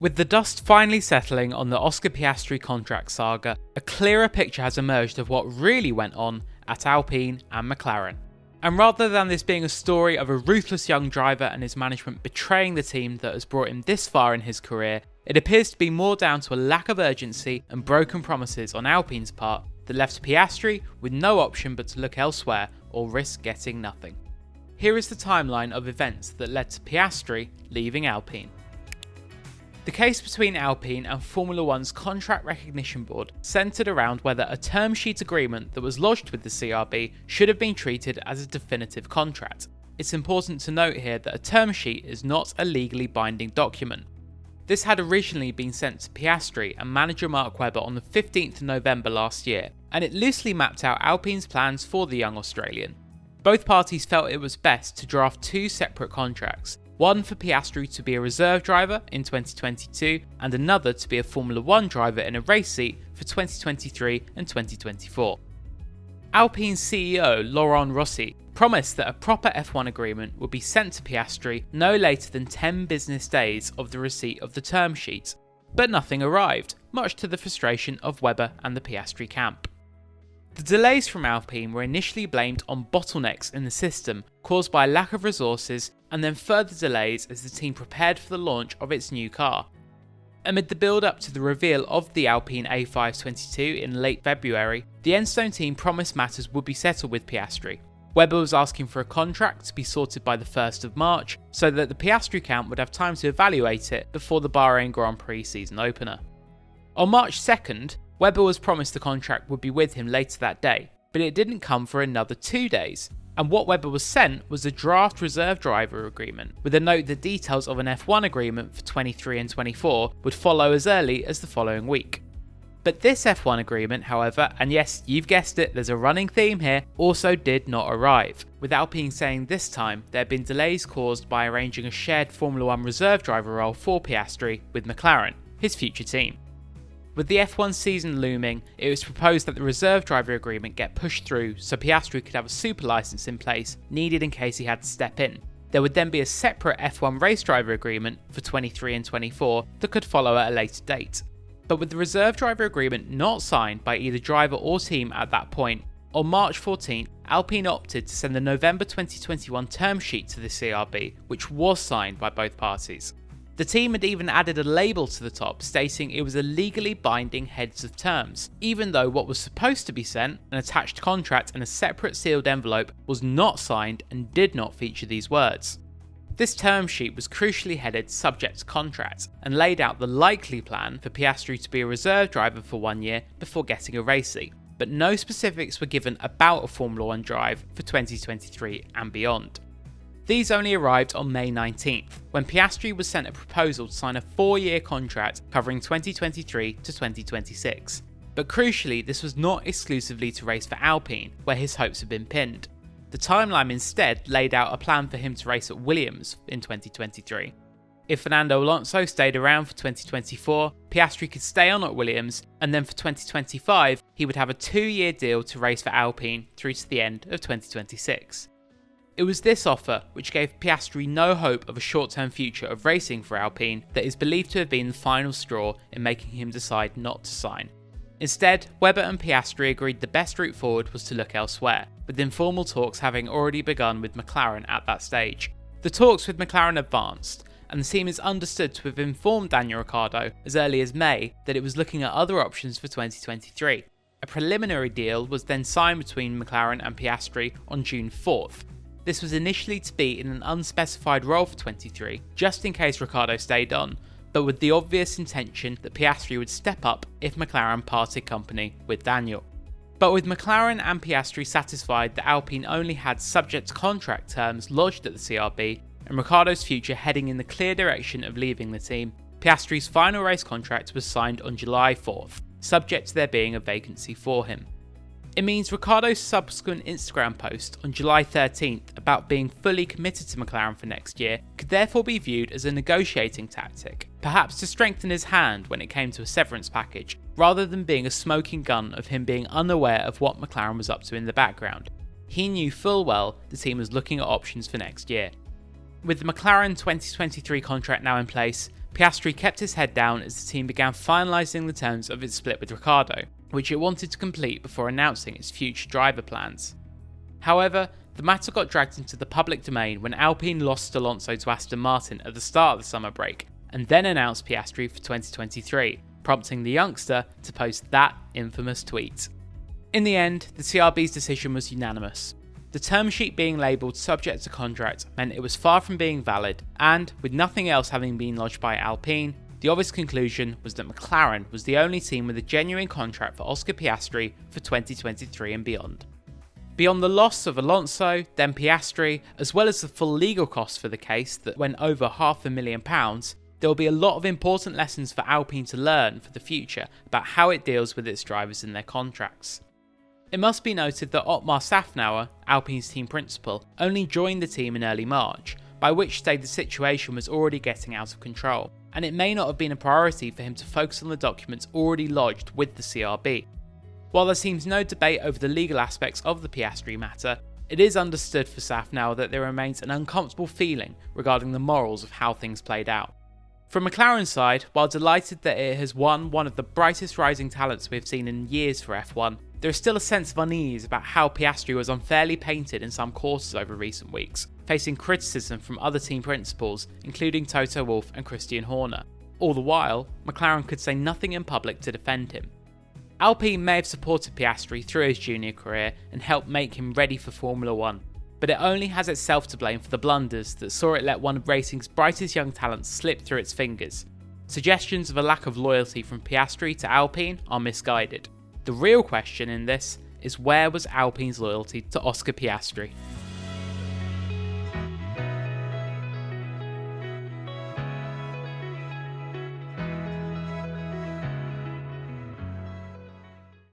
With the dust finally settling on the Oscar Piastri contract saga, a clearer picture has emerged of what really went on at Alpine and McLaren. And rather than this being a story of a ruthless young driver and his management betraying the team that has brought him this far in his career, it appears to be more down to a lack of urgency and broken promises on Alpine's part that left Piastri with no option but to look elsewhere or risk getting nothing. Here is the timeline of events that led to Piastri leaving Alpine. The case between Alpine and Formula One's Contract Recognition Board centred around whether a term sheet agreement that was lodged with the CRB should have been treated as a definitive contract. It's important to note here that a term sheet is not a legally binding document. This had originally been sent to Piastri and manager Mark Webber on the 15th of November last year, and it loosely mapped out Alpine's plans for the young Australian. Both parties felt it was best to draft two separate contracts, one for Piastri to be a reserve driver in 2022 and another to be a Formula 1 driver in a race seat for 2023 and 2024. Alpine's CEO Laurent Rossi promised that a proper F1 agreement would be sent to Piastri no later than 10 business days of the receipt of the term sheet, but nothing arrived, much to the frustration of Webber and the Piastri camp. The delays from Alpine were initially blamed on bottlenecks in the system caused by a lack of resources and then further delays as the team prepared for the launch of its new car. Amid the build-up to the reveal of the Alpine A522 in late February, the Enstone team promised matters would be settled with Piastri. Webber was asking for a contract to be sorted by the 1st of March so that the Piastri camp would have time to evaluate it before the Bahrain Grand Prix season opener. On March 2nd, Webber was promised the contract would be with him later that day, but it didn't come for another 2 days. And what Webber was sent was a draft reserve driver agreement, with a note that details of an F1 agreement for 23 and 24 would follow as early as the following week. But this F1 agreement, however, and yes, you've guessed it, there's a running theme here, also did not arrive, with Alpine saying this time there had been delays caused by arranging a shared Formula 1 reserve driver role for Piastri with McLaren, his future team. With the F1 season looming, it was proposed that the reserve driver agreement get pushed through so Piastri could have a super license in place needed in case he had to step in. There would then be a separate F1 race driver agreement for 23 and 24 that could follow at a later date. But with the reserve driver agreement not signed by either driver or team at that point, on March 14th, Alpine opted to send the November 2021 term sheet to the CRB, which was signed by both parties. The team had even added a label to the top stating it was a legally binding heads of terms, even though what was supposed to be sent, an attached contract and a separate sealed envelope, was not signed and did not feature these words. This term sheet was crucially headed subject to contract and laid out the likely plan for Piastri to be a reserve driver for 1 year before getting a race seat, but no specifics were given about a Formula 1 drive for 2023 and beyond. These only arrived on May 19th, when Piastri was sent a proposal to sign a 4-year contract covering 2023 to 2026. But crucially, this was not exclusively to race for Alpine, where his hopes had been pinned. The timeline instead laid out a plan for him to race at Williams in 2023. If Fernando Alonso stayed around for 2024, Piastri could stay on at Williams, and then for 2025, he would have a 2-year deal to race for Alpine through to the end of 2026. It was this offer which gave Piastri no hope of a short-term future of racing for Alpine that is believed to have been the final straw in making him decide not to sign. Instead, Webber and Piastri agreed the best route forward was to look elsewhere, with informal talks having already begun with McLaren at that stage. The talks with McLaren advanced, and the team is understood to have informed Daniel Ricciardo as early as May that it was looking at other options for 2023. A preliminary deal was then signed between McLaren and Piastri on June 4th. This was initially to be in an unspecified role for 23, just in case Ricciardo stayed on, but with the obvious intention that Piastri would step up if McLaren parted company with Daniel. But with McLaren and Piastri satisfied that Alpine only had subject contract terms lodged at the CRB, and Ricciardo's future heading in the clear direction of leaving the team, Piastri's final race contract was signed on July 4th, subject to there being a vacancy for him. It means Ricciardo's subsequent Instagram post on July 13th about being fully committed to McLaren for next year could therefore be viewed as a negotiating tactic, perhaps to strengthen his hand when it came to a severance package, rather than being a smoking gun of him being unaware of what McLaren was up to in the background. He knew full well the team was looking at options for next year. With the McLaren 2023 contract now in place, Piastri kept his head down as the team began finalising the terms of its split with Ricciardo, which it wanted to complete before announcing its future driver plans. However, the matter got dragged into the public domain when Alpine lost Alonso to Aston Martin at the start of the summer break, and then announced Piastri for 2023, prompting the youngster to post that infamous tweet. In the end, the CRB's decision was unanimous. The term sheet being labelled subject to contract meant it was far from being valid, and with nothing else having been lodged by Alpine, the obvious conclusion was that McLaren was the only team with a genuine contract for Oscar Piastri for 2023 and beyond. Beyond the loss of Alonso, then Piastri, as well as the full legal costs for the case that went over £500,000, there will be a lot of important lessons for Alpine to learn for the future about how it deals with its drivers and their contracts. It must be noted that Otmar Szafnauer, Alpine's team principal, only joined the team in early March, by which stage the situation was already getting out of control, and it may not have been a priority for him to focus on the documents already lodged with the CRB. While there seems no debate over the legal aspects of the Piastri matter, it is understood for Szafnauer that there remains an uncomfortable feeling regarding the morals of how things played out. From McLaren's side, while delighted that it has won one of the brightest rising talents we have seen in years for F1, there is still a sense of unease about how Piastri was unfairly painted in some courses over recent weeks, facing criticism from other team principals, including Toto Wolff and Christian Horner. All the while, McLaren could say nothing in public to defend him. Alpine may have supported Piastri through his junior career and helped make him ready for Formula 1, but it only has itself to blame for the blunders that saw it let one of racing's brightest young talents slip through its fingers. Suggestions of a lack of loyalty from Piastri to Alpine are misguided. The real question in this is, where was Alpine's loyalty to Oscar Piastri?